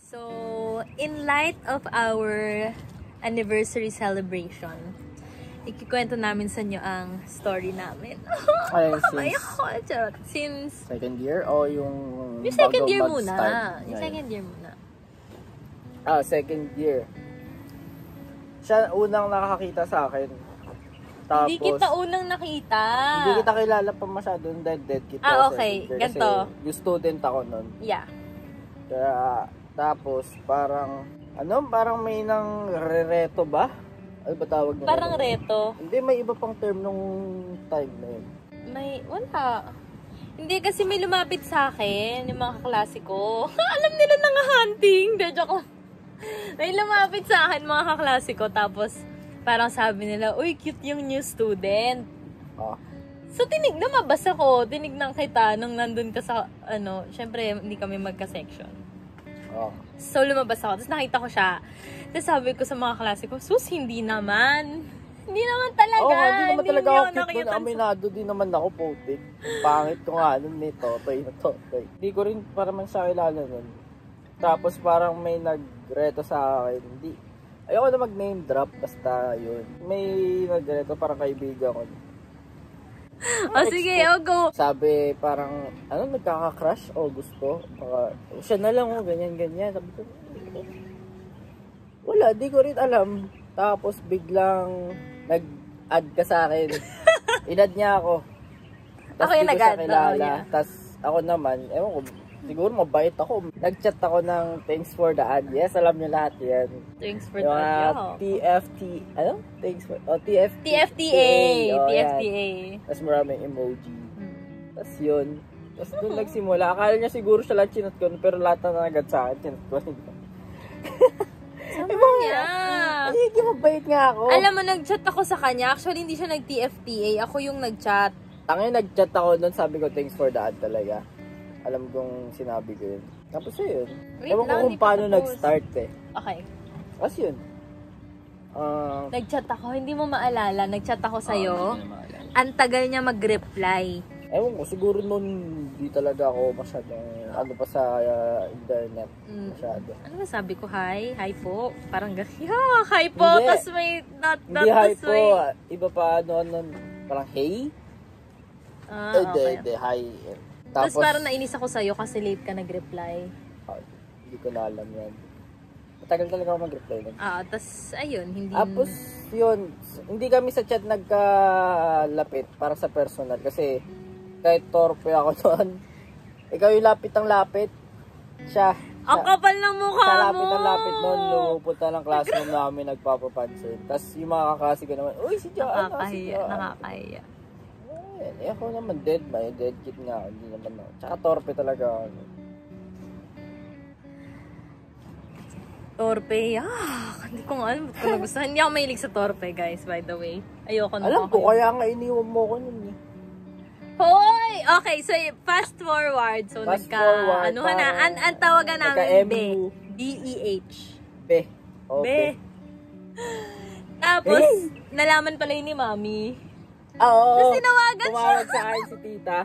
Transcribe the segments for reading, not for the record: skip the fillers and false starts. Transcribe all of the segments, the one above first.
So, in light of our anniversary celebration, ikikwento namin sa inyo ang story namin. Since second year o yung second year muna. Yung second year muna. Second year. Siya unang nakakita sa akin. Tapos, hindi kita unang nakita. Hindi kita kilala pa masyado. Dead kita. Okay. Ganto. Yung student ako nun. Yeah. Kaya, tapos, parang may nang rereto ba? Ano ba tawag nila? Parang reto. Hindi, may iba pang term nung time na yun. Wala. Hindi, kasi may lumapit sa akin, yung mga kaklase ko. Alam nila na nga hunting. Joke lang. May lumapit sa akin, mga kaklase ko. Tapos, parang sabi nila, uy, cute yung new student. So, lumabas ako. Tinignan kita nung nandun ka sa, syempre, hindi kami magka-section. So, lumabas ako. Tapos nakita ko siya. Tapos sabi ko sa mga klase ko, sus, hindi naman. Hindi naman talaga. Hindi naman talaga ako cute nun. Aminado din naman ako, putik. Pangit ko nga nun ni Totoy na Totoy. Hindi ko rin parang sa kilala nun. Tapos parang may nagreto sa akin. Ayoko na mag-name drop, basta yun. May nagreto, parang kaibigan ko. Sige, go. Sabi, parang, nagkaka-crush o gusto? Baka, siya na lang, ganyan-ganyan. Sabi ko, wala, di ko rin alam. Tapos, biglang, nag-add ka sa akin. In-add niya ako. Tapos, di ko siya kilala. Tapos, ako naman, ewan ko, siguro mabait ako. Nag-chat ako ng thanks for the ad. Yes, alam niyo lahat yan. Thanks for the ad. TFT, Thanks for, TFTA. TFTA. Tapos maraming emoji. Tapos yun. Tapos doon nagsimula. Akala niya siguro siya lang chinat ko. Pero lahat na agad sa akin, chinat ko. Sama niya. Ay, mabait nga ako. Alam mo, nag-chat ako sa kanya. Actually, hindi siya nag-TFTA. Ako yung nag-chat. Nag-chat ako doon. Sabi ko, thanks for the ad talaga. Alam kong sinabi ko yun. Tapos yun. Ewan ko kung paano nag-start eh. Okay. Tapos yun. Nag-chat ako. Hindi mo maalala. Nag-chat ako sa'yo. Ang tagal niya mag-reply. Ewan ko. Siguro noon di talaga ako masyadong pa sa internet. Masyado. Ano ba sabi ko? Hi? Hi po? Parang gano'n. Hi po. Tapos may hindi hi po. Iba pa parang hey? Okay. Hindi. Hi. Tapos parang nainis ako sa'yo kasi late ka nag-reply. Hindi ko na alam yan. Matagal talaga ako mag-reply. Tapos ayun, hindi... Tapos yun, hindi kami sa chat nagkalapit para sa personal. Kasi kahit torpe ako doon, ikaw yung lapit ang lapit. Siya. Ang kapal ng mukha mo! Siya lapit ang lapit noon, lumupunta ng classroom namin, nagpapapansin. Tapos yung mga kaklase ko naman, uy, si Joanna, nakakahiya. Ako naman dead kid nga, hindi naman ako. Tsaka torpe talaga ako. Torpe, hindi ko nga alam ba't ko nagustuhan. Hindi ako mahilig sa torpe, guys, by the way. Ayoko na. Alam ko, kaya nga iniwan mo ko nun eh. Hoy! Okay, so fast forward. So ang tawagan namin, B-E-H. B. Okay. Tapos, nalaman pala yun ni Mami. Tapos tinawagan siya. Tumawag sa akin si tita.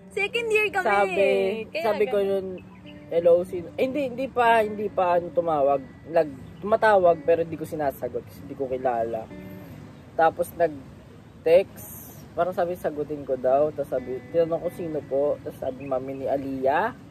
Second year kami. Sabi ko yun, hello, hindi pa tumawag. Tumatawag pero hindi ko sinasagot kasi hindi ko kilala. Tapos nag-text, parang sabi sagutin ko daw. Tapos sabi, tinanong ko sino po. Tapos sabi, Mami ni Aliyah.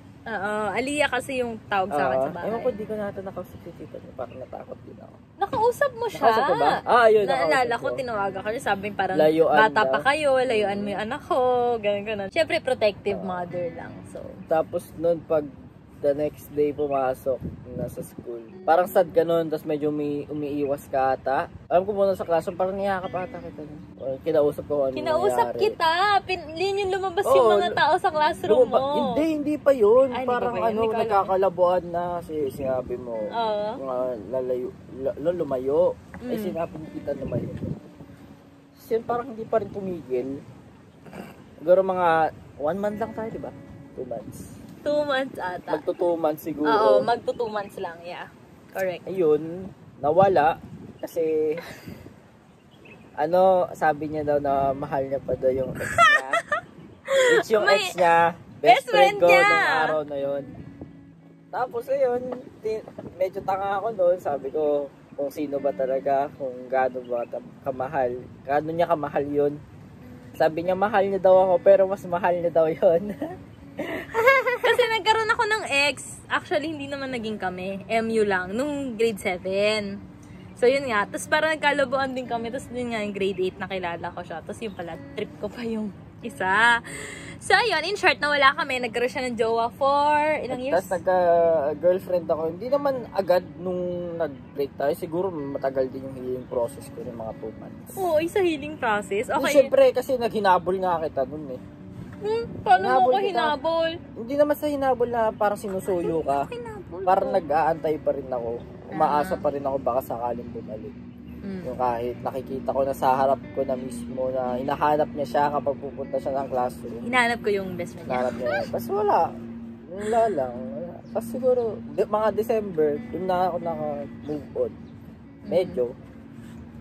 Aliyah kasi yung tawag sa akin sa bahay. Ewan ko, di ko natin nakausap si tita niya. Parang natakot din ako. Nakausap mo siya? Nakausap ko ba? Yun. Naalala ko, tinawagan ka. Sabi parang layuan bata pa kayo, layuan mo yung anak ko, ganun. Siyempre, protective mother lang. So. Tapos nun, pag the next day pumasok, nasa school. Parang sad ka nun, tapos medyo umiiwas ka ata. Alam ko muna sa classroom, parang niyakap ata kita. Kinausap ko ano Kinausap kita. Yun yung lumabas yung mga tao sa classroom mo. Hindi pa yun. Ay, parang nagkakalabuan na kasi sinabi mo. Lumayo. Ay sinabi mo kita lumayo. Kasi parang hindi pa rin tumigil. Siguro mga 1 month lang tayo, di ba? 2 months. 2 months ata. Magto 2 months siguro. Oo, magto 2 months lang, yeah. Correct. Ayun, nawala kasi sabi niya daw na mahal niya pa daw yung ex niya. It's yung ex niya, best friend ko nung araw na yun. Tapos ayun, medyo tanga ako noon. Sabi ko kung sino ba talaga, kung gaano ba kamahal. Gaano niya kamahal yun. Sabi niya mahal niya daw ako, pero mas mahal niya daw yun. Kasi nagkaroon ako ng ex. Actually, hindi naman naging kami. MU lang. Nung grade 7. So, yun nga. Tapos parang nagkalabuan din kami. Tapos yun nga, yung grade 8 nakilala ko siya. Tapos yun pala, trip ko pa yung isa. So, ayun. In short, nawala kami. Nagkaroon siya ng jowa for ilang years? Tapos nagka-girlfriend ako. Hindi naman agad nung nag-break tayo. Siguro matagal din yung healing process ko ng mga 2 months. Oo, isa healing process. Okay. Siyempre, kasi naghinabol nga kita nun eh. Paano mo ko hinabol? Hindi naman sa hinabol na parang sinusuyo ka. Hinabol Parang ko. nag-aantay pa rin ako. Umaasa pa rin ako baka sakaling bumalik. Yung kahit nakikita ko na sa harap ko na mismo na hinahanap niya siya kapag pupunta siya ng classroom. Hinanap ko yung best friend niya. Hinahanap niya. Tapos wala. Wala lang. Tapos siguro, mga December, doon na ako naka-move on. Medyo.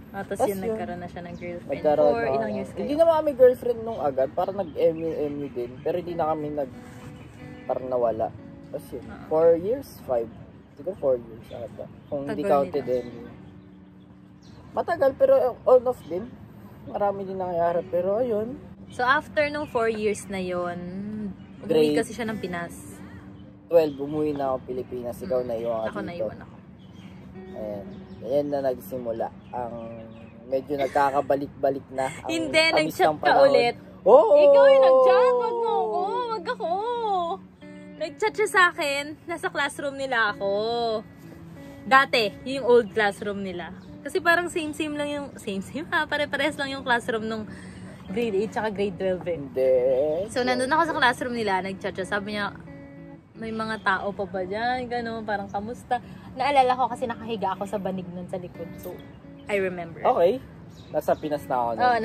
Tapos yun, nagkaroon na siya ng girlfriend. Nagkaroon For na, ilang years kayo? Hindi naman kami girlfriend nung agad. Parang nag-MU din. Pero hindi na kami parang nawala. Tapos yun, 4 years? 5? Siguro 4 years ata. Kung hindi counted MU. Matagal pero on-off din. Marami din nangyayari. Pero ayun. So after nung 4 years na yon, umuwi kasi siya ng Pinas. 12, umuwi na ako Pilipinas. Ikaw na iwan Ako na iwan ako. Ayan. Ayan na nagsimula. Ang medyo nagkakabalik-balik na. Hindi, nag-chat ka ulit. Oo! Ikaw yung nag-chat. Wag mo ako. Wag ako. Nag-chat siya sa akin. Nasa classroom nila ako. Dati, yung old classroom nila. Kasi parang same-same lang yung... Same-same ha? Pare-pares lang yung classroom nung grade 8 tsaka grade 12 eh. Hindi. So, nandun ako sa classroom nila. Nag-chat siya. Sabi niya, may mga tao pa ba dyan? Gano'n, parang kamusta? Naalala ko kasi nakahiga ako sa banig nun sa likod. So, I remember. Okay. Nasa Pinas na ako nun. Oo,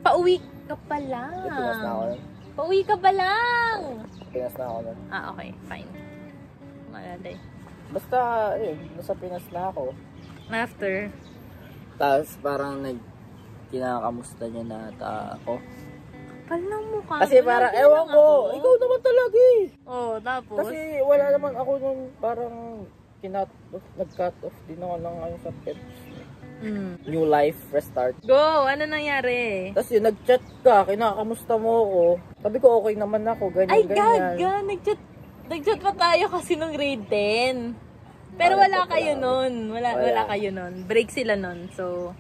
pauwi ka pa lang. Nasa Pinas na ako nun. Pauwi ka pa lang. Pinas na ako nun. Ah, okay. Fine. Maalala eh. Basta, ayun, nasa Pinas na ako. After. Tapos parang kinakamusta niya na ako. Kapal ng mukha. Kasi parang, ewan ko, ikaw naman talaga eh. Oo, tapos? Kasi wala naman ako nun parang nag-cut off din ako ng sa peps. New life, restart. Go! Ano nangyari? Tapos yun, nag-chat ka, kinakamusta mo ako. Sabi ko, okay naman ako, ganyan, Ay, ganyan. gaga! Nag-chat pa tayo kasi nung grade 10. Pero wala kayo nun. Wala kayo nun. Break sila nun. So,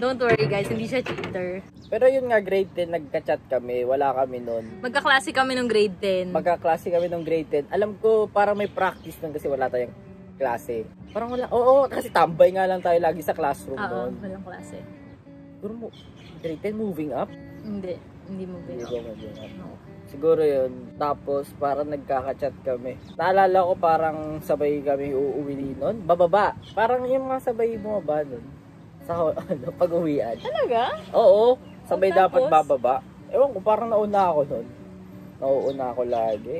don't worry guys, hindi siya cheater. Pero yun nga, grade 10, nagka-chat kami. Wala kami nun. Magkaklase kami nung grade 10. Magkaklase kami nung grade 10. Alam ko, parang may practice nun kasi wala tayong klase. Parang wala. Oo, kasi tambay nga lang tayo lagi sa classroom nun. Oo, walang klase. Siguro mo, grade 10, moving up? Hindi mo Hindi binok. ko moving up. No. Siguro yun. Tapos, parang nagkaka-chat kami. Naalala ko parang sabay kami uuwi nun. Bababa. Parang yung mga sabay bumaba nun. Sa pag-uwian. Talaga? Oo. Sabay Tapos? dapat bababa. Ewan ko, parang nauna ako nun. Nauuna ako lagi.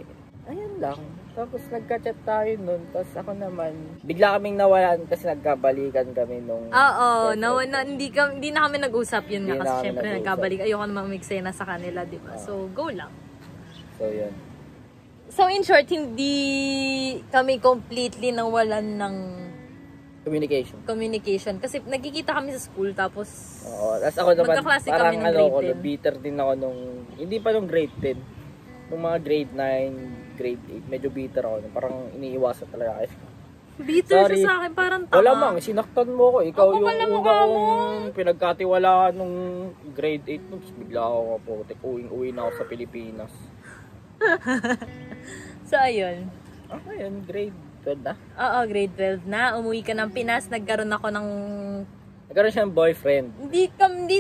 Ayun lang. Tapos nagka-chat tayo nun. Tapos ako naman, bigla kaming nawalan kasi nagkabalikan kami nung... Oo, hindi na kami nag-usap yun nga Hindi na kasi kami syempre nag-usap. nagkabalik. Ayoko naman umiksena sa kanila, di ba? So, go lang. So, yun. So, in short, hindi kami completely nawalan ng Communication. Kasi nagkikita kami sa school tapos Oo. Tapos ako naman, magkaklase kami parang nung grade 10. bitter din ako nung... Hindi pa nung grade 10. Nung mga grade 9, grade 8, medyo bitter ako. Parang iniiwasan talaga kayo. bitter Sorry. siya sa akin, parang tama. Wala mang, sinaktan mo ko. Ikaw Ako yung pala una mukha mo. kong pinagkatiwalaan nung grade 8. Nung bigla ako kapotek. Uwing-uwi na ako sa Pilipinas. So, ayun. Ayun, grade 12 na. Oo, grade 12 na. Umuwi ka ng Pinas. Nagkaroon ako ng... Nagkaroon siyang boyfriend. Hindi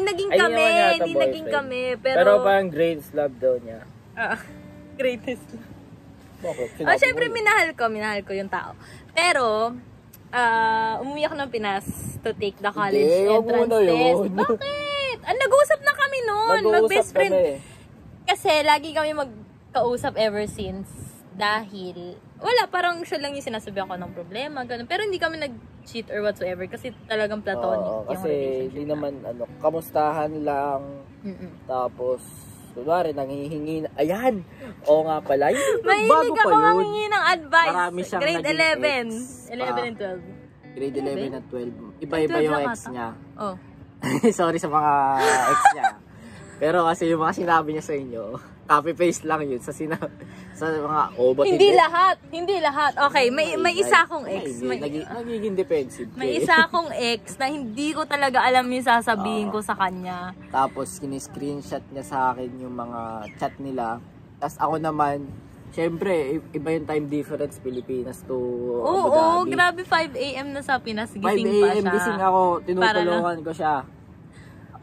naging Ay, kami. naman yata Hindi naging boyfriend. kami. Pero parang grades love daw niya. Greatest. Bakit? Oh, syempre, minahal ko yung tao. Pero, umuwi ako ng Pinas to take the college Hindi, wag entrance muna test. yun. Bakit? Nag-uusap na kami noon. Mag-best friend. Kami. Kasi, lagi kami magkausap ever since. Dahil, wala, parang siya lang yung sinasabi ako ng problema, ganun. Pero hindi kami nag-cheat or whatsoever kasi talagang platonic Oo, yung kasi relationship hindi namin. naman, kamustahan lang. Tapos, kunwari, nanghihingi na, ayan! Oo nga pala, Mahilig bago ako pa yun. mangingi ng advice. Marami siyang Grade naging 11. 11 and 12. Grade 11 at 12. Iba-iba yung ex niya. Oh. Sorry sa mga ex niya. Pero kasi yung mga sinabi niya sa inyo, copy-paste lang yun sa mga ba't Hindi lahat. Okay, may isa akong ex. Nagiging defensive. May isa akong ex na hindi ko talaga alam yung sasabihin ko sa kanya. Tapos kini-screenshot niya sa akin yung mga chat nila. Tapos ako naman, syempre, iba yung time difference, Pilipinas to Abu Dhabi. Oo, grabe 5 AM na sa Pinas, gising 5 pa siya. AM gising ako, tinutulungan ko siya.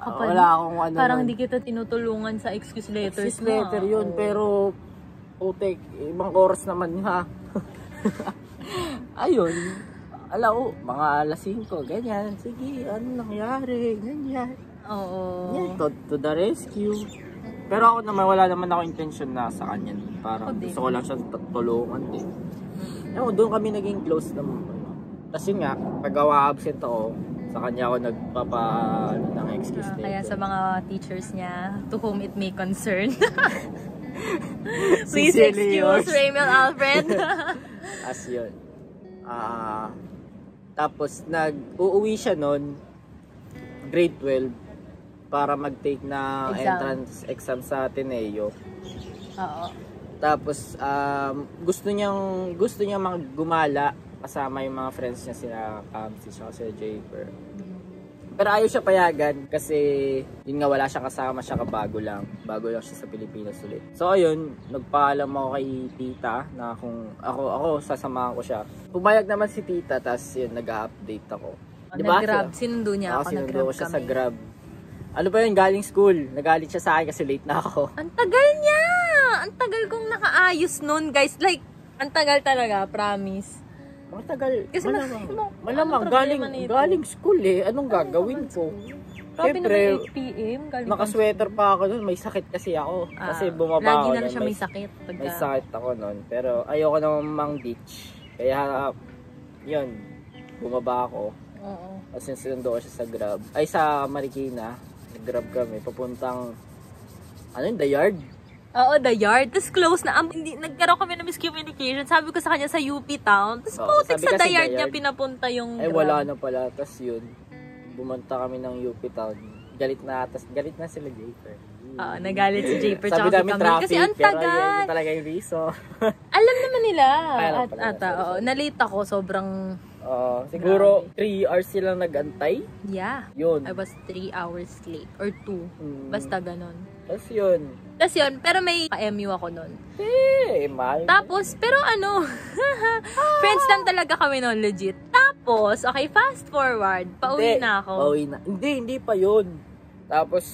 Wala akong ano. Parang hindi kita tinutulungan sa excuse letters. Excuse letter yun, pero putek, ibang oras naman ha. Ayun, mga alas 5, ganyan. Sige, ano nangyari, ganyan. Oo. Yeah, to the rescue. Pero ako naman, wala naman ako intention na sa kanya. Parang gusto ko lang siya tulungan din. Doon kami naging close naman. Kasi nga, pag absent ako, sa kanya ako ng excuse later. Kaya sa mga teachers niya, to whom it may concern. Please excuse Raymel Alfred. As yun. Tapos, uuwi siya nun, grade 12, para mag-take na entrance exam sa Ateneo. Oo. Tapos, gusto niyang gumala kasama yung mga friends niya, sila Kamsi, si Japer. Pero ayaw siya payagan kasi yun nga, wala siyang kasama, siya bago lang siya sa Pilipinas ulit. So ayun, nagpaalam ako kay tita na kung ako sasamahan ko siya. Pumayag naman si tita, tapos yun, nag-update ako. Diba? Nag-grab, sinundo niya ako, sinundo ko siya sa grab. Ano ba yun, galing school, nagalit siya sa akin kasi late na ako. Ang tagal niya! Ang tagal kong nakaayos nun, guys. Like, ang tagal talaga, promise. Matagal. Kasi malamang galing school eh. Anong gagawin ko? Siyempre, 8 PM. Nakasweater pa ako nun. May sakit kasi ako. Kasi bumaba lagi ako. Lagi na siya may sakit. May sakit ako nun. Pero ayoko naman mang-ditch. Kaya, yun. Bumaba ako. Oo. Kasi sinundo ko siya sa Grab. Ay, sa Marikina. Nag-Grab kami. Papuntang, The Yard? Oo, The Yard. Tapos close na. Nagkaroon kami ng miscommunication. Sabi ko sa kanya sa UP Town. Tapos putik sa The Yard niya pinapunta yung Grab. Wala na pala. Tapos yun, bumunta kami ng UP Town. Galit na sila Japer. Oo, nagalit si Japer. Sabi namin traffic. Kasi ang tagal. Pero yun talaga yung reason. Alam naman nila. Nalate ako. Sobrang... siguro 3 hours silang nag-antay. Yeah. Yun. I was 3 hours late. Or 2. Basta ganon. Tapos yun. Pero may pa-MU ako nun. Mahal. Tapos, pero friends lang talaga kami nun, legit. Tapos, okay, fast forward. Pauwi na ako. Hindi pa yun. Tapos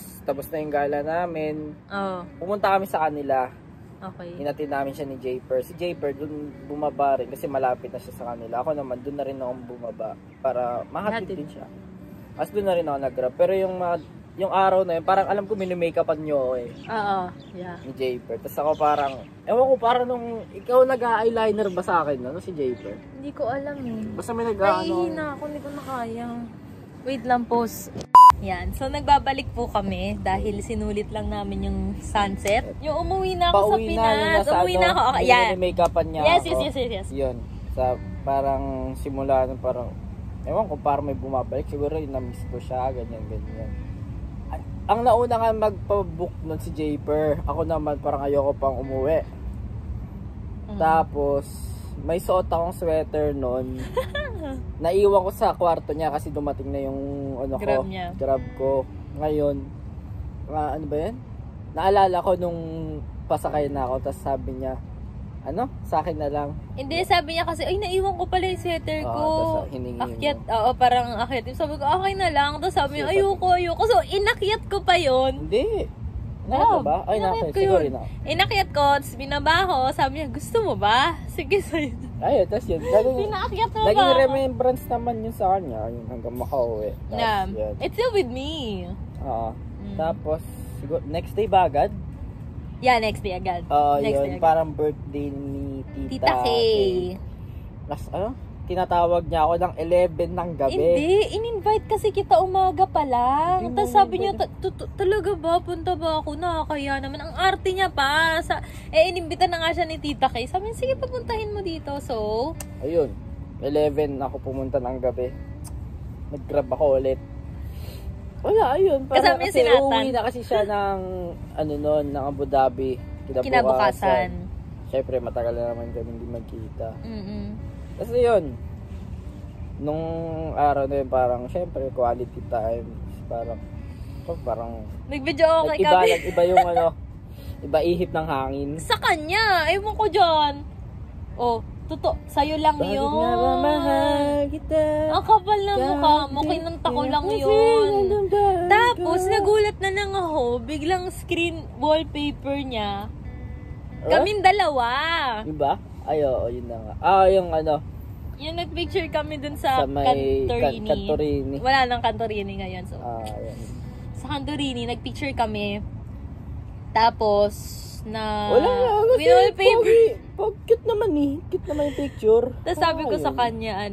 na yung gala namin. Pumunta kami sa kanila. Okay. Hinatid namin siya ni Japer. Si Japer, dun bumaba rin kasi malapit na siya sa kanila. Ako naman, dun na rin ako bumaba para mahatid din siya. As dun na rin ako nag-grab. Pero yung araw na yun, parang alam ko mini-makeupan nyo ako eh. Oo, yeah. Ni Japer. Tapos ako parang, ewan ko, parang nung ikaw nag-eyeliner ba sa akin, no? Si Japer? Hindi ko alam eh. Basta may Nahihina ako, hindi ko na kaya. Wait lang, pause. Yan, so nagbabalik po kami dahil sinulit lang namin yung sunset. Yung umuwi na ako sa Pinas. Umuwi na ako. Okay, yan. Mini-makeupan niya yes, ako. Yes. Yun. Parang simula ng parang, ewan ko, parang may bumabalik. Siguro yung na-miss ko siya, ganyan. Ang nauna nga magpa-book nun si Japer. Ako naman parang ayoko pang umuwi. Tapos may suot akong sweater nun. Naiwan ko sa kwarto niya kasi dumating na yung grab ko. Ngayon, ano ba yan? Naalala ko nung pasakay na ako, tapos sabi niya, sa akin na lang. Hindi, sabi niya kasi, ay, naiwan ko pala yung sweater ko. Akyat, parang akyat. Sabi ko, okay na lang. Tapos sabi niya, ayoko. So, inakyat ko pa yun. Hindi. Nakita ba? Ay, inakyat ko yun. Inakyat ko, tapos binabaho. Sabi niya, gusto mo ba? Sige, sa'yo. Ayun, tapos yun. Pinaakyat mo ba? Naging remembrance naman yun sa kanya, yung hanggang makauwi. It's still with me. Tapos, next day ba agad? Yeah, next day agad. Yun, parang birthday ni Tita Kay. tinatawag niya ako ng 11 ng gabi. Hindi, in-invite kasi kita umaga pa lang. Tapos sabi niya, talaga ba? Punta ba ako? Nakakaya naman. Ang arte niya pa. Inimbita na nga siya ni Tita Kay. Sabi niya, sige, papuntahin mo dito. So, ayun. 11 ako pumunta ng gabi. Nag-grab ako ulit. Wala, ayun. Kasama yung kasi sinatan. uuwi na kasi siya ng, ng Abu Dhabi. kinabukasan. Siyempre, matagal na naman kami hindi magkita. Mm-mm. Kasi yun, nung araw na yun, parang, siyempre, quality time. Parang, Nag-video okay kami. Iba yung iba ihip ng hangin. Sa kanya, ewan ko dyan. Oh, sa'yo lang Bakit yun. nga ba mahal kita? Ang kapal na mukha mo, kinanta ko lang yun. Tapos, nagulat na lang ako, biglang screen wallpaper niya. Kaming dalawa. Diba? Ay, oo, yun na nga. Yung Yung nag-picture kami dun sa may Cantorini. Cantorini. Wala nang Cantorini ngayon. So, Yan. sa Cantorini, nag-picture kami. Tapos, wala na. Kasi wallpaper. Cute naman eh. Cute naman yung picture. Tapos sabi ko sa kanya,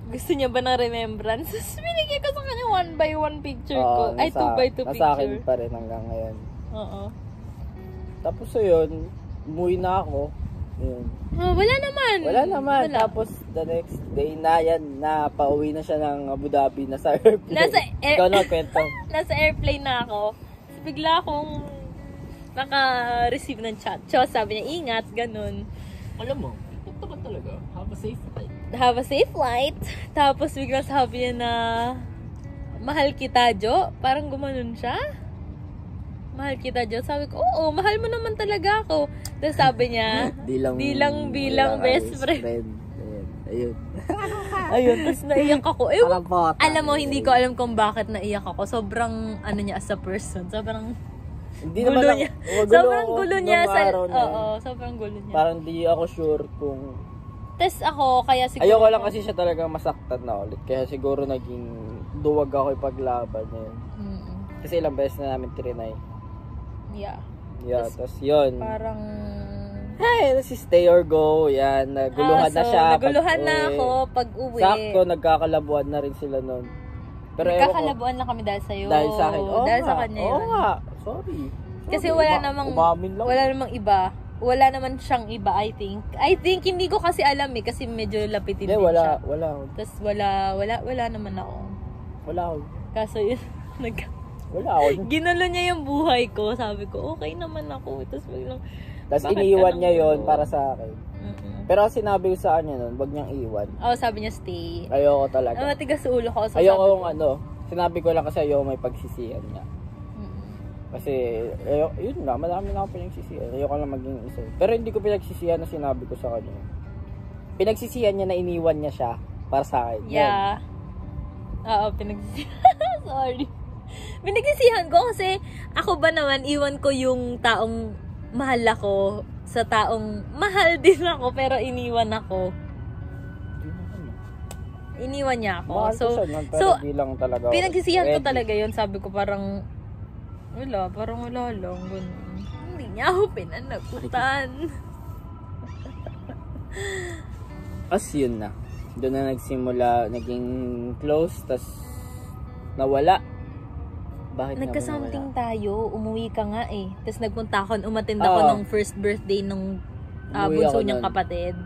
gusto niya ba ng remembrance? Tapos binigay ko sa kanya 1x1 picture ko. Ay, 2x2 picture. Nasa akin pa rin hanggang ngayon. Oo. Tapos yun, umuwi na ako. Yun. Wala naman. Wala. Tapos the next day na yan, pauwi na siya ng Abu Dhabi, nasa airplane. Ikaw na, kwento. Nasa airplane na ako. So, bigla akong naka-receive ng chat. So, sabi niya, ingat, ganun. Alam mo, ito ka talaga. Have a safe flight. Have a safe flight. Tapos bigla sabi niya na, mahal kita, Jo. Parang gumanon siya. Mahal kita, Jo. Sabi ko, oo, mahal mo naman talaga ako. Tapos sabi niya, bilang best friend. Ayun. Ayun, tapos naiyak ako. Alam mo, hindi ko alam kung bakit naiyak ako. Sobrang, niya as a person. Sobrang gulo niya. Sobrang gulo niya. Sobrang gulo niya. Parang di ako sure kung... Tapos ako, kaya siguro... Ayoko lang kasi siya talaga masaktan na ulit. Kaya siguro naging duwag ako ipaglaban niya. Kasi ilang beses na namin trinay. Yeah, tapos yun. Parang... si stay or go, yan. Naguluhan na siya. Naguluhan na ako pag uwi. Sakto, nagkakalabuan na rin sila nun. Pero nagkakalabuan na kami dahil sa'yo. Dahil sa akin. Dahil sa kanya yun. Oo nga, sorry. Kasi wala namang iba. Wala naman siyang iba, I think, hindi ko kasi alam kasi medyo lapitin din siya. Wala. Tapos wala naman ako. Wala ako. Kaso yun, wala ako. Ginulo niya yung buhay ko. Sabi ko, okay naman ako. Tapos biglang, tapos iniiwan niya yon para sa akin. Pero sinabi ko sa kanya nun, wag niyang iwan. Sabi niya stay. Ayoko talaga. Matigas sa ulo ko. So ayoko sinabi ko lang kasi ayoko may pagsisihan niya. Kasi, yun na, madami na ako pinagsisihan. Ayoko lang maging isa. Pero hindi ko pinagsisihan na sinabi ko sa kanya. Pinagsisihan niya na iniwan niya siya para sa akin. Yeah. Oo, pinagsisihan. Sorry. Pinagsisihan ko kasi ako ba naman, iwan ko yung taong mahal ako sa taong mahal din ako pero iniwan ako. Iniwan niya ako. Mahal ko siya nun, pero di lang talaga pinagsisihan ko talaga yun. Sabi ko parang wala lang. Ganun. Hindi niya ako pinanagutan. As yun na. Doon na nagsimula, naging close, tas nawala. Bakit nagka-something tayo, umuwi ka nga eh. Tapos nagpunta ako, umattend ako ng first birthday ng bunso niyang kapatid.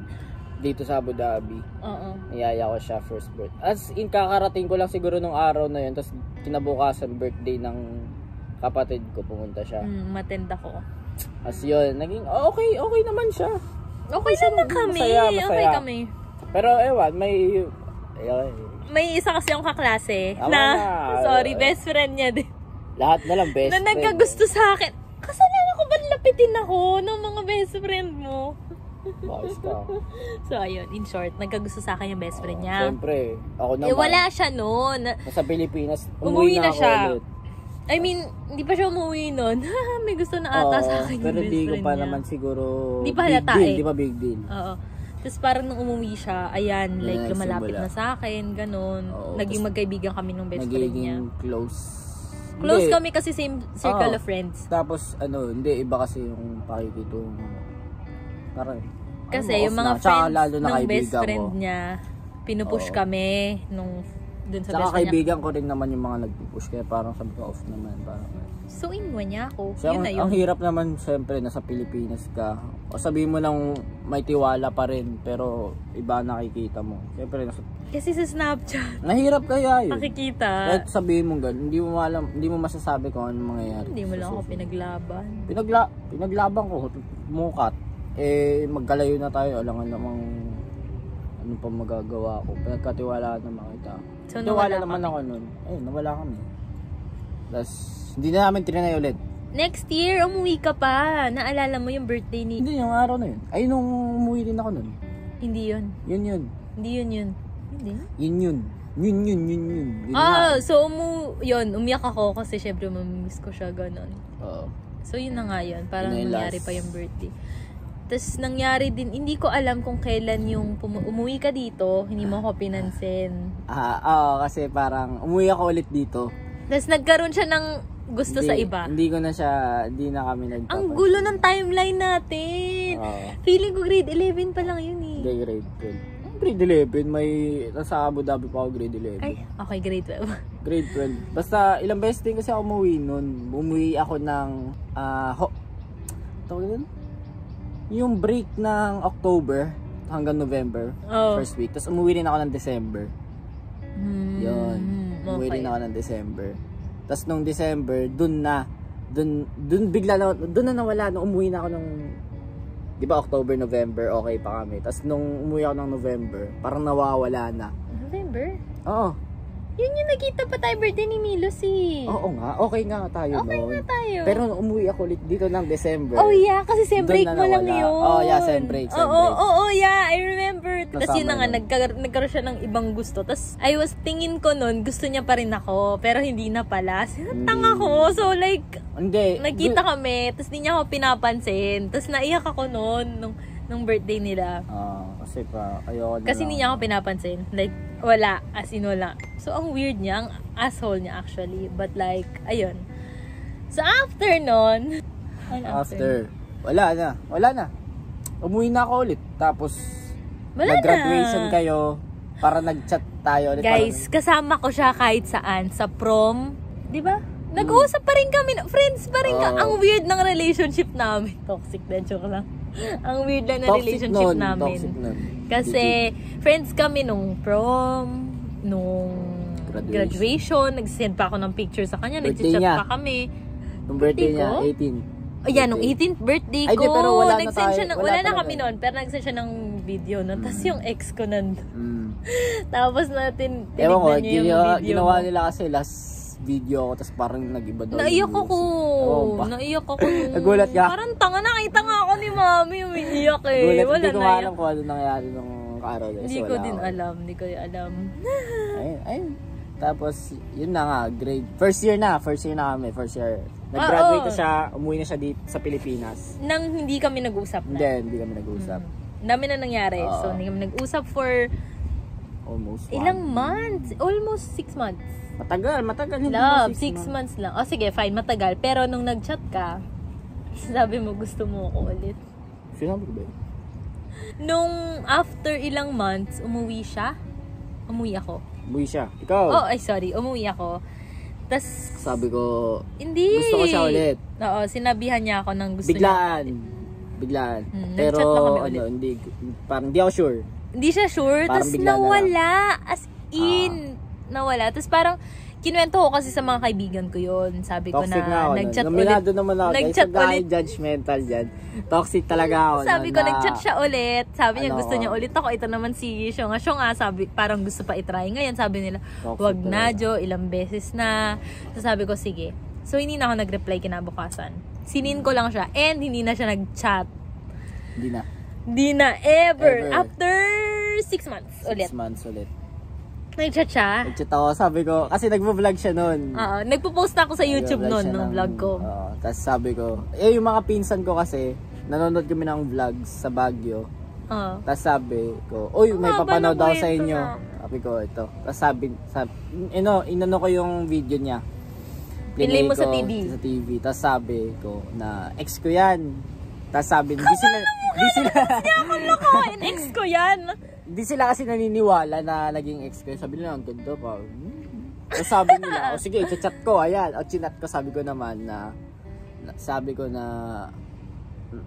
Dito sa Abu Dhabi. Oo. Niyaya ko siya first birthday. As in, kakarating ko lang siguro nung araw na yun. Tapos kinabukasan birthday ng kapatid ko, pumunta siya. Matend ako. As yun, naging okay naman siya. Okay naman kami. Masaya. Okay kami. Pero ewan, may isa kasi yung kaklase sorry, best friend niya din. Lahat na lang best friend. Na nagkagusto sa akin. Kasalanan ko ba lapitin ako ng mga best friend mo? Bakit ka? So, ayun. In short, nagkagusto sa akin yung best friend niya. Siyempre. Ako naman. Wala siya noon. Nasa Pilipinas. Umuwi na siya. Ulit. I mean, hindi pa siya umuwi noon. May gusto na ata sa akin yung best friend niya. Pero hindi ko pa naman siguro di pa halata eh. Di pa big deal. Oo. Tapos parang nung umuwi siya, ayan, like lumalapit na sa akin, ganun. Naging magkaibigan kami ng best friend niya. Nagiging close. Close kami kasi same circle of friends. Tapos, hindi, iba kasi yung pakikitungo. Parang, Kasi Ano, yung mga off na. Tsaka friends lalo na ng best kaibigan friend ko. niya, pinupush Oo. kami nung dun sa Tsaka best friend niya. kaibigan ko rin naman yung mga nagpupush. Kaya parang sabi ko off naman. Parang, So, inuwan niya ako. so, Yun na yun. ang hirap naman syempre nasa Pilipinas ka. O sabihin mo lang may tiwala pa rin. Pero iba nakikita mo. Syempre nasa... Kasi sa Snapchat, Nahirap kaya yun. makikita. Kahit sabihin mo gano'n, hindi mo masasabi kung ano mangyayari. Hindi mo lang sa ako susunod. pinaglaban. Pinaglaban ko, mukat. Magkalayo na tayo, alangan namang ano pa magagawa ko. Pinagkatiwalaan naman kita. So, Tiwala nawala naman kami. ako nun. Ayun, nawala kami. Tapos, hindi na namin trinay ulit. Next year, umuwi ka pa. Naalala mo yung birthday ni... Hindi, yung araw na yun. Ay, nung umuwi din ako nun. Hindi yun. Yun. Hindi yun yun. Hindi. Yun. Yun Ah, so umiyak ako kasi syempre mamimiss ko siya ganun. Oo. So yun na nga yun. Parang Yun na yung nangyari last. pa yung birthday. Tapos nangyari din, hindi ko alam kung kailan yung umuwi ka dito, hindi mo ako pinansin. Oo, kasi parang umuwi ako ulit dito. Tapos nagkaroon siya ng gusto sa iba. Hindi na kami nagpapansin. Ang gulo ng timeline natin. Oo. Feeling ko grade 11 pa lang yun eh. Hindi, grade 12. Grade 11, nasa Abu Dhabi pa ako grade 11. Ay, okay, grade 12. Grade 12. Basta ilang beses din kasi ako umuwi nun. Umuwi ako ng, tawag yun? Yung break ng October hanggang November, Oh. first week. Tapos umuwi rin ako ng December. Yun. Umuwi Okay. rin ako ng December. Tapos nung December, dun bigla na, dun na nawala, nung umuwi na ako ng, di ba October, November, okay pa kami. Tapos nung umuwi ako ng November, parang nawawala na. November? Oo. Yun yung nakita pa tayo birthday ni Milos eh. Oo nga, okay nga tayo Okay noon. nga tayo. Pero nung umuwi ako ulit dito ng December. Oh yeah, kasi sem Doon break na mo lang nawala. yun. Oh yeah, sem break. Oo, yeah, I remember. Tapos Kasama yun na nga, yun. nagkaroon siya ng ibang gusto. Tapos tingin ko nun, gusto niya pa rin ako. Pero hindi na pala. Tanga ko. So like, Hindi. nagkita kami. Tapos hindi niya ako pinapansin. Tapos naiyak ako nun, nung birthday nila. Kasi pa, ayoko na Kasi lang. hindi niya ako pinapansin. Like, wala. As in, wala. So, ang weird niya. Ang asshole niya actually. But like, ayun. So, after nun, After. Wala na. Umuwi na ako ulit. Tapos, Wala nag-graduation na. kayo. Para nag-chat tayo ulit. Guys, kasama ko siya kahit saan. Sa prom. Di ba? Nag-uusap pa rin kami. Friends pa rin ka. Oo. Ang weird ng relationship namin. Toxic na, joke lang. Ang weird lang ng relationship namin. Toxic nun. Kasi, friends kami nung prom, nung graduation. Nag-send pa ako ng picture sa kanya. Birthday Nag-chat niya. pa kami. Nung birthday niya, ko? 18. Ayan, nung 18th birthday Ay, ko. di, pero wala na Nag-send tayo. siya ng, Wala wala na talaga. kami noon, pero nag-send siya ng video nun. Tapos yung ex ko nandun. Mm. Tapos natin, Ewan ko, tinignan niya yung video. ginawa mo. nila kasi last video ako, tapos parang nag-iba daw. Naiyak ako. Oo ba? Naiyak ako. Nagulat ka? Parang tanga, nakita nga ako ni mami umiiyak eh. Gulat, Wala hindi ko na nga yan. alam kung ano nangyari nung araw. Hindi ko din alam. Hindi ko alam. Ayun. Tapos, yun na nga, grade. First year na kami, first year. Nag-graduate na siya, umuwi na siya dito sa Pilipinas. Nang hindi kami nag-usap na. Hindi kami nag-usap. Dami na nangyari. Oo. So, hindi kami nag-usap for Almost ilang 1. months? Almost 6 months. Matagal. Hindi Love, naman 6 months lang. O sige, fine, matagal. Pero nung nag-chat ka, sabi mo gusto mo ako ulit. Sinabi ko ba yun? Nung after ilang months, umuwi siya. Umuwi ako. Umuwi siya. Ikaw. Oh, ay sorry, umuwi ako. Tas, Sabi ko, hindi. gusto ko siya ulit. Oo, sinabihan niya ako ng gusto Biglaan. niya. Biglaan. Nag-chat lang kami ulit. hindi, parang hindi ako sure. Hindi siya sure. Parang Tapos bigla na nawala. As in, nawala. Tapos parang, kinuwento ko kasi sa mga kaibigan ko yun. Sabi ko Toxic na, nga ako. nag-chat ulit. Nominado naman ako. Nag-chat Guys, ulit. judgmental dyan. Toxic talaga ako. Sabi ko, nag-chat siya ulit. Sabi niya, Ano gusto ko? niya ulit ako. Ito naman si Shonga. Sabi, parang gusto pa itry. Ngayon, sabi nila, Toxic wag na, talaga. Jo. Ilang beses na. So, sabi ko, sige. So, hindi na ako nag-reply kinabukasan. Sinin ko lang siya. And, hindi na siya nag-chat. Hindi na. Hindi na, ever. Ever. After 6 months 6 ulit. months ulit. Nag-chat siya. Nag-chat ako. Sabi ko, kasi nagvo-vlog siya noon. Oo. Nagpo-post na ako sa YouTube Nag-vlog noon, siya nung ng- vlog ko. Oo. Tapos sabi ko, yung mga pinsan ko kasi, nanonood kami ng vlogs sa Baguio. Oo. Tapos sabi ko, uy, may Haba papanood ng daw sa kwento inyo. na. Sabi ko, ito. Tapos inano ko yung video niya. Pinlay mo Pinlay sa ko TV. Sa TV. Tapos sabi ko na, ex ko yan. Tapos sabi, di sila, Ako lokohin, ex ko yan. di sila kasi naniniwala na naging ex ko. Sabi nila, ang ganda pa. Tapos sabi nila, sige, chat ko, ayan. O chinat ko, sabi ko naman na,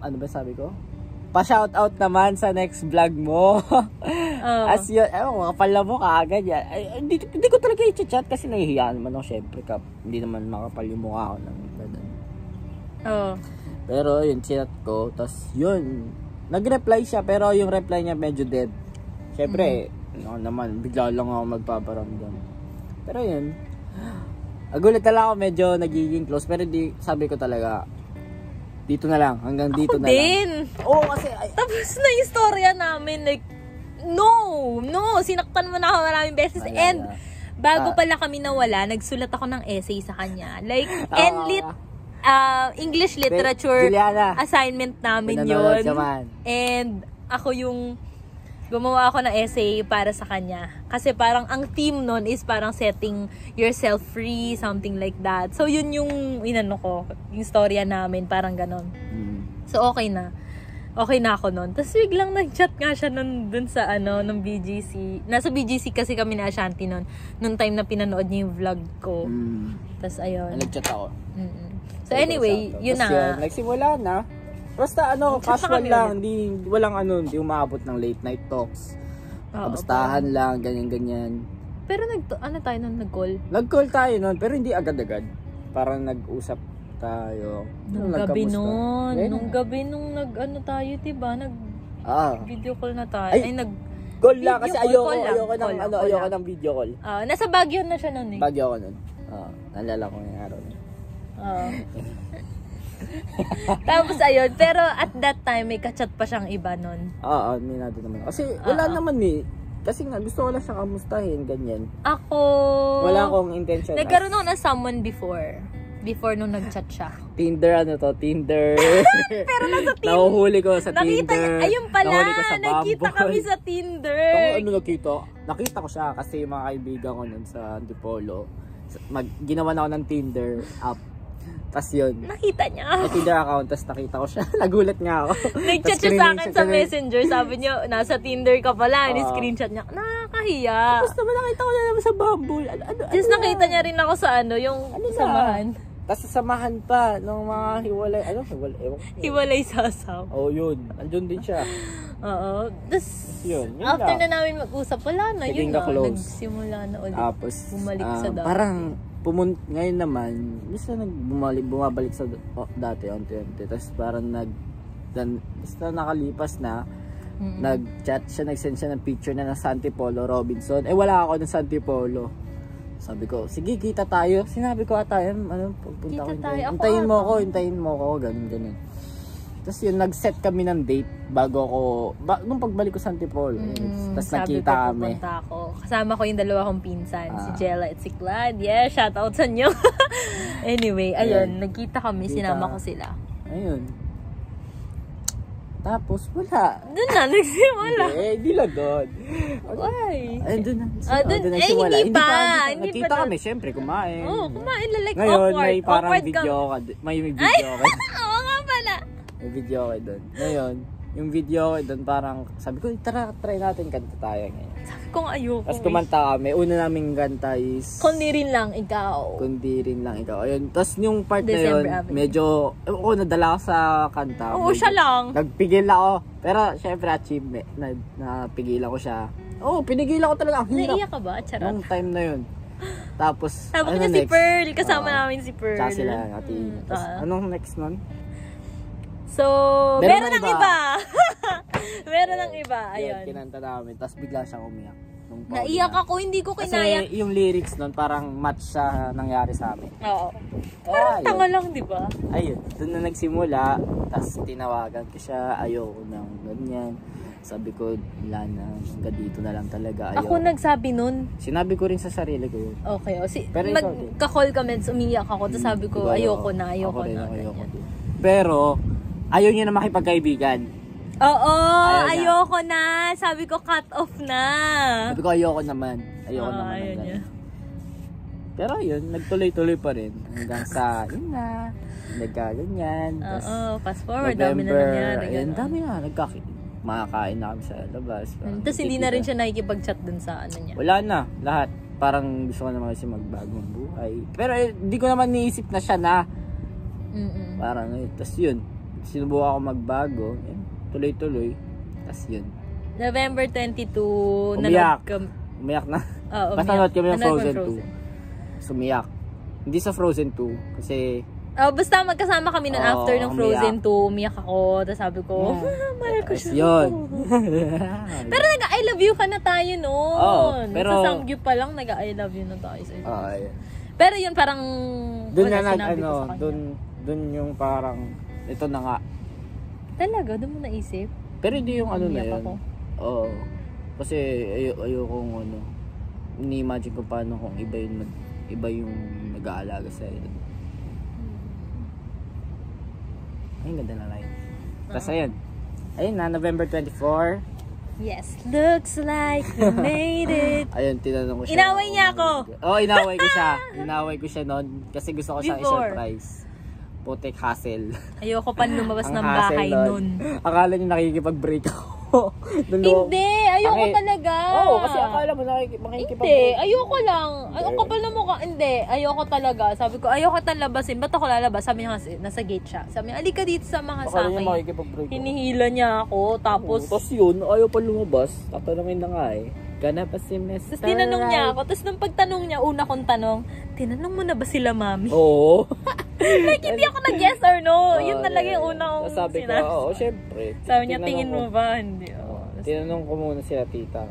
ano ba sabi ko? Pa-shoutout naman sa next vlog mo. As yun, kapal na mo kaagad yan. Hindi ko talaga i-chat kasi nahihiya naman ako, syempre. Hindi naman makapal yung mukha ko ng ganun. Pero yun, chat ko, tapos yun, nag-reply siya, pero yung reply niya medyo dead. Syempre, naman, bigla lang ako magpaparamdam. Pero yun, agulat na lang ako, medyo nagiging close, pero sabi ko talaga, dito na lang, hanggang dito na lang. Oo, kasi tapos na yung istorya namin, like, no, sinaktan mo na ako maraming beses. And bago pala kami nawala, nagsulat ako ng essay sa kanya. Like, English literature assignment namin yun. And ako yung gumawa ako ng essay para sa kanya. Kasi parang ang theme nun is parang setting yourself free, something like that. So yun yung inano ko, yung storya namin, parang ganon. So okay na. Okay na ako nun. Tapos biglang nag-chat nga siya nun dun sa ng BGC. Nasa BGC kasi kami na Ashanti nun. Nung time na pinanood niya yung vlog ko. Tapos ayun. Nag-chat ako. So anyway, yun na. Nagsimula na. Basta casual lang, hindi umaabot ng late night talks. Bastahan lang, ganyan-ganyan. Pero tayo nun, nag-call? Nag-call tayo nun, pero hindi agad-agad. Parang nag-usap tayo. Nung gabi nung tayo, diba? Nag-video call na tayo. Call lang kasi ayoko ng video call. Nasa Baguio na siya nun eh. Baguio ako nun. Nalala ko yung araw na. Tapos ayun, pero at that time may kachat pa siyang iba nun. Minado naman. Kasi wala naman kasi nga gusto ko lang siya kamustahin, ganyan. Wala akong intention. Nagkaroon ako ng someone before nung nag-chat siya. Tinder. Pero nasa Tinder. Nahuhuli ko sa Tinder. Ayun pala, nakita kami sa Tinder. Nakita ko siya kasi yung mga kaibigan ko nun sa Antipolo. Ginawa na ako ng Tinder app. Tapos yun. Nakita niya. May Tinder account, tapos nakita ko siya. Nagulat nga ako. Nag-chat siya sa akin sa Messenger. Sabi niya, nasa Tinder ka pala. Ni-screenshot niya. Nakakahiya. Tapos naman nakita ko na naman sa Bumble. Just nakita niya rin ako sa yung samahan. Tapos sasamahan pa ng mga hiwalay. Hiwalay sasaw. Yun. Andun din siya. Oo. Tapos, yun after na namin mag-usap, wala na. Yun na. Nagsimula na ulit. Tapos, bumalik sa dati. Parang, ngayon naman, basta bumabalik sa dati, onti-onti. Tapos parang basta nakalipas na, nag-chat siya, nag-send siya ng picture na ng Antipolo Robinson. Wala ako ng Antipolo. Sabi ko, sige, kita tayo. Sinabi ko tayo, pupunta ko. Hintayin mo ako, ganun. Tapos yun, nag-set kami ng date nung pagbalik ko sa Antipolo. Tapos nakita kami. Pupunta ako. Kasama ko yung dalawa kong pinsan, si Jella at si Clad. Yeah, shout out sa inyo. Anyway, ayun, nagkita kami, sinama ko sila. Ayun. Tapos wala. Doon na, nagsimula. Hindi lang doon. Why? Doon na. Hindi pa. Nakita kami, syempre, kumain. Kumain, like ngayon, awkward. may parang video ka. May video ka. Oo nga pala. May video ka doon. Ngayon, yung video ko doon parang sabi ko, try natin kanta tayo ngayon. Sabi ko ayoko. Tapos kumanta kami. Una naming kanta is Kundi rin lang ikaw. Ayun. Tapos yung part na yun, medyo nadala ko sa kanta. Siya lang. Nagpigil ako. Pero syempre achievement. Napigilan ko siya. Pinigilan ko talaga. Naiiyak ka ba? Charot. Nung time na yun. Tapos niya si Pearl. Kasama namin si Pearl. Tsaka sila natin. Anong next nun? So, meron ng iba. Meron ng iba. Ayun. Kinanta namin. Tapos bigla siyang umiyak. Naiyak ako. Hindi ko kinaya. Kasi yung lyrics nun parang match sa nangyari sa amin. Oo. Parang tanga lang, di ba? Ayun. Doon na nagsimula. Tapos tinawagan ko siya. Ayoko nang ganyan. Sabi ko, wala na. Hanggang dito na lang talaga. Ayoko. Ako nagsabi nun. Sinabi ko rin sa sarili ko yun. Okay. Magka-call kami. Umiyak ako. Tapos sabi ko, ayoko na. Pero, ayaw niya na makipagkaibigan. Oo, ayoko na. Sabi ko, cut off na. Sabi ko, ayoko naman. Ayoko naman. Pero yun, nagtuloy-tuloy pa rin. Hanggang sa, yun na. nagkaganyan. Oo, fast forward, dami na nangyari. Ayun, dami na, makakain na kami sa labas. Tapos hindi na rin siya nakikipag-chat dun sa ano niya. Wala na, lahat. Parang gusto ko naman kasi magbagong buhay. Pero hindi ko naman niisip na siya na. Parang, tapos yun. Sinubukan ako magbago. Tuloy-tuloy. Tapos yun. November 22, Umiyak na. Basta nanood kami ng Frozen 2. Sumiyak. Hindi sa Frozen 2. Kasi basta magkasama kami nun after ng Frozen 2, umiyak ako. Tapos sabi ko, mahal ko siya. Yun. Pero nag-I love you ka na tayo noon. Pero sa Samgyup pa lang, nag-I love you na tayo. Yeah. Pero yun parang, doon na doon yung parang, ito na nga. Talaga? Doon mo naisip? Pero hindi yung ano na Umiyak yun. ako. Oo. Kasi ayokong ano, ini-imagine ko paano kung iba yung nag-aalaga sa iyo. Ay, ganda na line. Tapos ayun na, November 24. Yes, looks like we made it. Ayun, tinanong ko siya. Inaway niya ako. Inaway ko siya. Inaway ko siya noon kasi gusto ko siyang Before. i-surprise. Putik hassle. Ayoko pa lumabas ng hassle bahay nun. Akala niya nakikipag-break ako. Hindi, ayoko talaga. Kasi akala mo makikipag-break. Hindi, ayoko lang. Ang kapal na mukha. Hindi, ayoko talaga. Sabi ko, ayoko talabasin. Ba't ako lalabas? Sabi niya kasi, nasa gate siya. Sabi niya, alika dito sa mga Akala niya sakay. makikipag-break. Hinihila niya ako. Tapos yun, ayaw pa lumabas. Tatanungin na nga eh. Gana pa si Mr. Tapos tinanong niya ako. Tapos nung pagtanong niya, una kong tanong, tinanong mo na ba sila, mami? Oo. Like, hindi ako nag-yes or no. Yun talaga yung una kong sabi ko, syempre. Sabi niya, tingin mo ba? Hindi. Tinanong ko muna sila tita.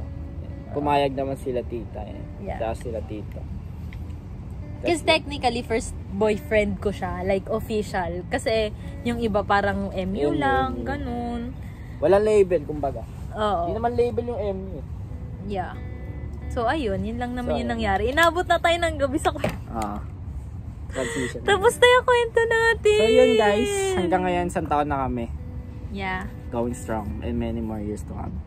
Pumayag naman sila tita. Yeah. Tapos sila tita. Kasi technically, first boyfriend ko siya. Like, official. Kasi yung iba parang MU lang, ganun. Walang label, kumbaga. Oo. Hindi naman label yung MU. Yeah. So, ayun. Yun lang naman yung nangyari. Inabot na tayo ng gabi sa transition. Tapos tayo kwento natin. So, yun guys. Hanggang ngayon, 1 taon na kami. Yeah. Going strong. And many more years to come.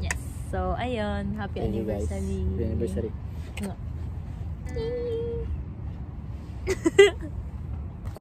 Yes. So, ayun. Happy anniversary. Happy anniversary. No.